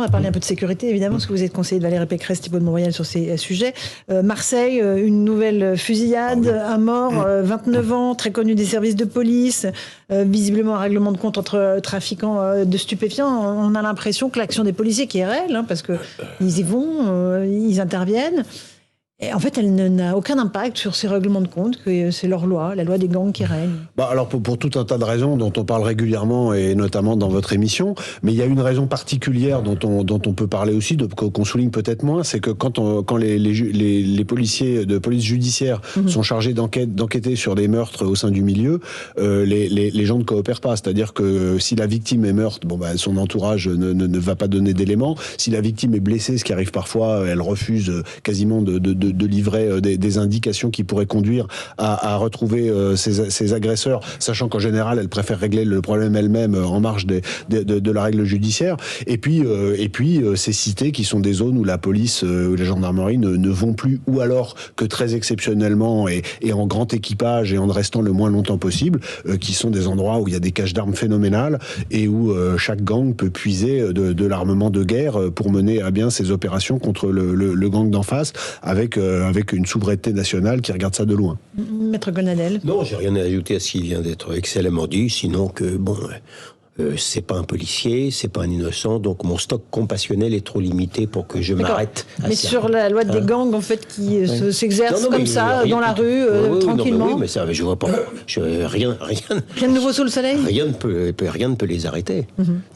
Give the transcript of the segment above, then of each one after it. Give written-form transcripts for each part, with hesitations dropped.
On va parler un peu de sécurité, évidemment, parce que vous êtes conseiller de Valérie Pécresse, Thibault de Montbrial sur ces sujets. Marseille, une nouvelle fusillade, un mort, 29 ans, très connu des services de police, visiblement un règlement de compte entre trafiquants de stupéfiants. On a l'impression que l'action des policiers, qui est réelle, parce qu'ils y vont, ils interviennent, et en fait, elle n'a aucun impact sur ces règlements de compte, que c'est leur loi, la loi des gangs qui règne. Alors pour tout un tas de raisons dont on parle régulièrement et notamment dans votre émission, mais il y a une raison particulière dont on peut parler aussi, qu'on souligne peut-être moins, c'est que quand les policiers de police judiciaire sont chargés d'enquêter sur des meurtres au sein du milieu, les gens ne coopèrent pas. C'est-à-dire que si la victime est meurtre, son entourage ne va pas donner d'éléments. Si la victime est blessée, ce qui arrive parfois, elle refuse quasiment de livrer des indications qui pourraient conduire à retrouver ces agresseurs, sachant qu'en général, elle préfère régler le problème elle-même en marge de la règle judiciaire. Et puis ces cités qui sont des zones où la police ou la gendarmerie ne vont plus, ou alors que très exceptionnellement et en grand équipage et en restant le moins longtemps possible, qui sont des endroits où il y a des caches d'armes phénoménales et où chaque gang peut puiser de l'armement de guerre pour mener à bien ses opérations contre le gang d'en face, avec une souveraineté nationale qui regarde ça de loin. Maître Gonadel. Non, j'ai rien à ajouter à ce qui vient d'être excellemment dit, sinon que, c'est pas un policier, c'est pas un innocent, donc mon stock compassionnel est trop limité pour que je m'arrête. Mais sur la loi des gangs, en fait, qui s'exerce comme ça, dans la rue, tranquillement. Mais ça, je vois pas. Rien de nouveau sous le soleil. Rien ne peut les arrêter.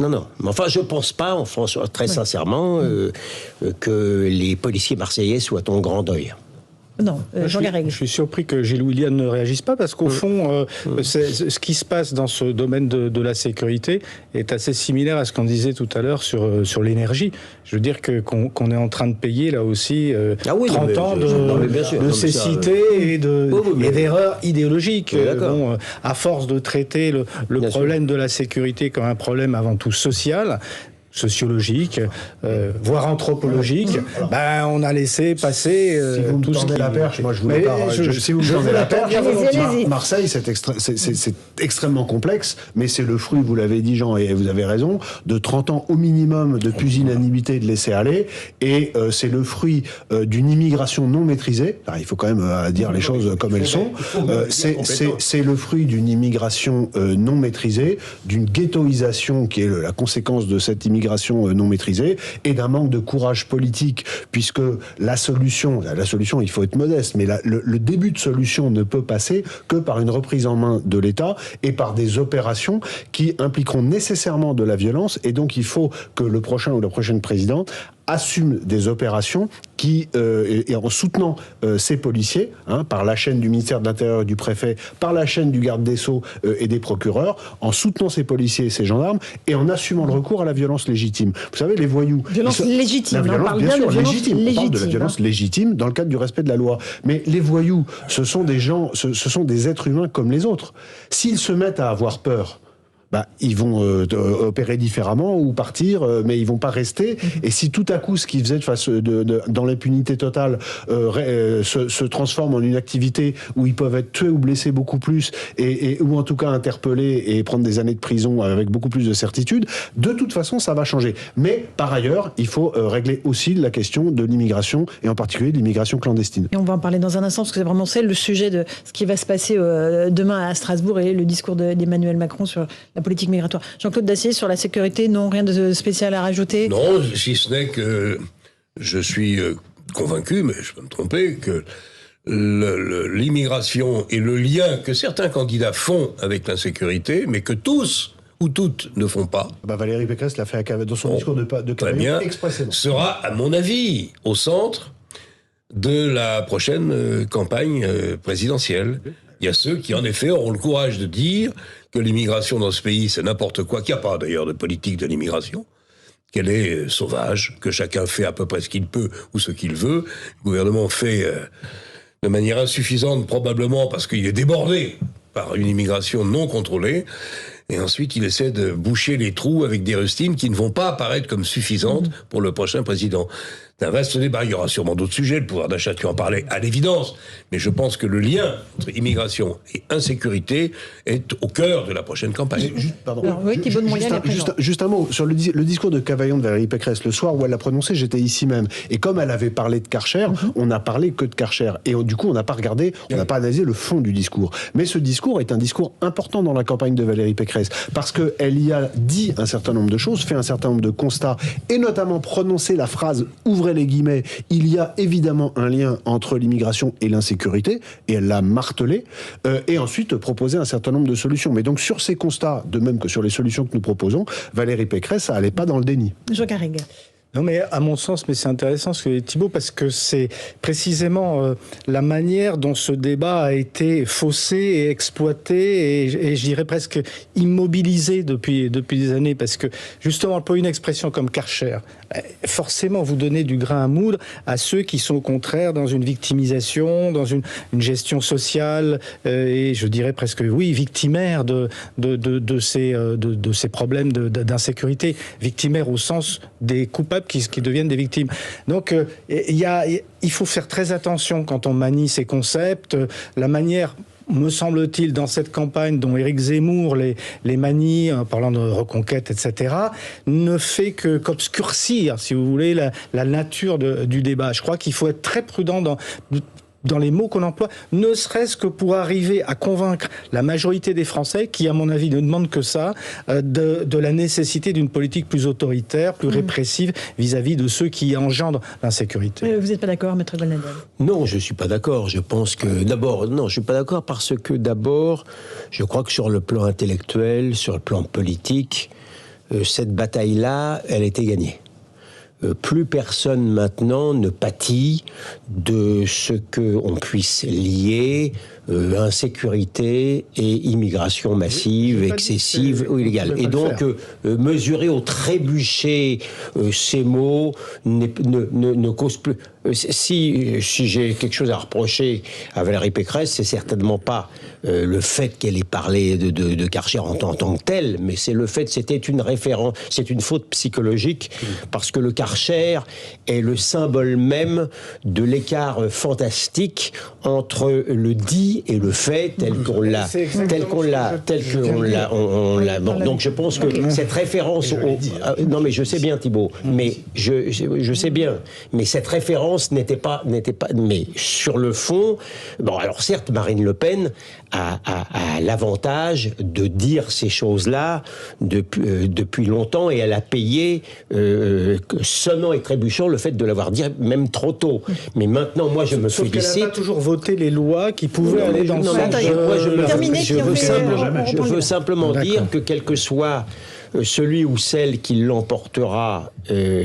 Non. Mais enfin, je pense pas, très sincèrement, que les policiers marseillais soient en grand deuil. Non, Jean Garrigue. Je suis surpris que Gilles William ne réagisse pas, parce qu'au fond, ce qui se passe dans ce domaine de la sécurité est assez similaire à ce qu'on disait tout à l'heure sur l'énergie. Je veux dire qu'on est en train de payer là aussi 30 ans de cécité et d'erreurs idéologiques. À force de traiter le problème de la sécurité comme un problème avant tout social, sociologique, voire anthropologique, on a laissé passer si vous tout ce qui... la perche, moi je voulais pas... Si vous me tendez la perche, Marseille, c'est extrêmement complexe, mais c'est le fruit, vous l'avez dit Jean, et vous avez raison, de 30 ans au minimum de pusillanimité, de laisser aller, et c'est le fruit d'une immigration non maîtrisée. Alors, il faut quand même dire les choses comme elles sont. C'est le fruit d'une immigration non maîtrisée, d'une ghettoisation qui est la conséquence de cette immigration non maîtrisée, et d'un manque de courage politique, puisque la solution, il faut être modeste, mais le début de solution ne peut passer que par une reprise en main de l'État et par des opérations qui impliqueront nécessairement de la violence, et donc il faut que le prochain ou la prochaine présidente assume des opérations qui, et en soutenant ces policiers, par la chaîne du ministère de l'Intérieur et du préfet, par la chaîne du garde des Sceaux et des procureurs, en soutenant ces policiers et ces gendarmes, et en assumant le recours à la violence légitime. Vous savez, les voyous... Violence légitime, on parle bien de légitime. On parle de la violence légitime dans le cadre du respect de la loi. Mais les voyous, ce sont des gens, ce sont des êtres humains comme les autres. S'ils se mettent à avoir peur, ils vont opérer différemment ou partir, mais ils vont pas rester. Et si tout à coup, ce qu'ils faisaient dans l'impunité totale se transforme en une activité où ils peuvent être tués ou blessés beaucoup plus, ou en tout cas interpellés et prendre des années de prison avec beaucoup plus de certitude, de toute façon, ça va changer. Mais par ailleurs, il faut régler aussi la question de l'immigration, et en particulier de l'immigration clandestine. Et on va en parler dans un instant, parce que c'est vraiment le sujet de ce qui va se passer demain à Strasbourg, et le discours d'Emmanuel Macron sur la politique migratoire. Jean-Claude Dacier, sur la sécurité, non, rien de spécial à rajouter? Non, si ce n'est que je suis convaincu, mais je peux me tromper, que l'immigration et le lien que certains candidats font avec l'insécurité, mais que tous ou toutes ne font pas. Valérie Pécresse l'a fait dans son discours de campagne expressément. Sera, à mon avis, au centre de la prochaine campagne présidentielle. Il y a ceux qui, en effet, auront le courage de dire que l'immigration dans ce pays, c'est n'importe quoi, qu'il n'y a pas d'ailleurs de politique de l'immigration, qu'elle est sauvage, que chacun fait à peu près ce qu'il peut ou ce qu'il veut. Le gouvernement fait de manière insuffisante, probablement parce qu'il est débordé par une immigration non contrôlée. Et ensuite, il essaie de boucher les trous avec des rustines qui ne vont pas apparaître comme suffisantes pour le prochain président. C'est un vaste débat. Il y aura sûrement d'autres sujets. Le pouvoir d'achat, tu en parlais, à l'évidence. Mais je pense que le lien entre immigration et insécurité est au cœur de la prochaine campagne. Alors, oui, Thibault de Montréal est présent. Juste un mot sur le discours de Cavaillon de Valérie Pécresse. Le soir où elle l'a prononcé, j'étais ici même. Et comme elle avait parlé de Karcher, on n'a parlé que de Karcher. Et du coup, on n'a pas regardé, on n'a pas analysé le fond du discours. Mais ce discours est un discours important dans la campagne de Valérie Pécresse. Parce qu'elle y a dit un certain nombre de choses, fait un certain nombre de constats, et notamment prononcé la phrase « ouvrez les guillemets », il y a évidemment un lien entre l'immigration et l'insécurité, et elle l'a martelé, et ensuite proposé un certain nombre de solutions. Mais donc sur ces constats, de même que sur les solutions que nous proposons, Valérie Pécresse, ça n'allait pas dans le déni. Jean Garrigue. Non, mais à mon sens, mais c'est intéressant ce que dit Thibault, parce que c'est précisément la manière dont ce débat a été faussé et exploité et je dirais presque immobilisé depuis des années, parce que justement, pour une expression comme Karcher, forcément, vous donnez du grain à moudre à ceux qui sont au contraire dans une victimisation, dans une gestion sociale et je dirais presque, oui, victimaire de ces problèmes d'insécurité, victimaire au sens des coupables qui deviennent des victimes. Donc, il faut faire très attention quand on manie ces concepts. La manière, me semble-t-il, dans cette campagne dont Éric Zemmour les manie, en parlant de reconquête, etc., ne fait qu'obscurcir, si vous voulez, la nature du débat. Je crois qu'il faut être très prudent dans les mots qu'on emploie, ne serait-ce que pour arriver à convaincre la majorité des Français, qui, à mon avis, ne demandent que ça, de la nécessité d'une politique plus autoritaire, plus répressive vis-à-vis de ceux qui engendrent l'insécurité. Vous n'êtes pas d'accord, Maître Golnadel? Non, je ne suis pas d'accord. Je pense que, d'abord, non, je ne suis pas d'accord parce que, d'abord, je crois que sur le plan intellectuel, sur le plan politique, cette bataille-là, elle était gagnée. Plus personne maintenant ne pâtit de ce qu'on puisse lier insécurité et immigration massive, excessive ou illégale. Et donc, mesurer au trébuchet ces mots ne cause plus... Si j'ai quelque chose à reprocher à Valérie Pécresse, c'est certainement pas le fait qu'elle ait parlé de Karcher en tant que tel, mais c'est le fait que c'était une référence, c'est une faute psychologique, parce que le Karcher est le symbole même de l'écart fantastique entre le dit et le fait tel qu'on l'a. Bon, donc je pense que cette référence non mais je sais bien Thibault, mais je sais bien, mais cette référence n'était pas mais sur le fond, bon alors certes Marine Le Pen a l'avantage de dire ces choses-là depuis longtemps, et elle a payé sonnant et trébuchant le fait de l'avoir dit même trop tôt. Mais maintenant, moi, je me félicite. Elle n'a pas toujours voté les lois qui pouvaient aller dans ce sens. Je veux simplement dire que quel que soit celui ou celle qui l'emportera,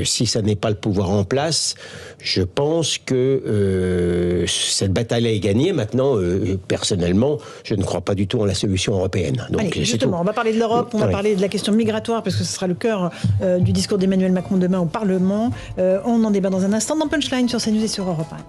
si ça n'est pas le pouvoir en place, je pense que cette bataille-là est gagnée. Maintenant, personnellement, je ne crois pas du tout en la solution européenne. Donc, allez, justement, on va parler de l'Europe, on va parler de la question migratoire, parce que ce sera le cœur du discours d'Emmanuel Macron demain au Parlement. On en débat dans un instant dans Punchline sur CNews et sur Europe 1.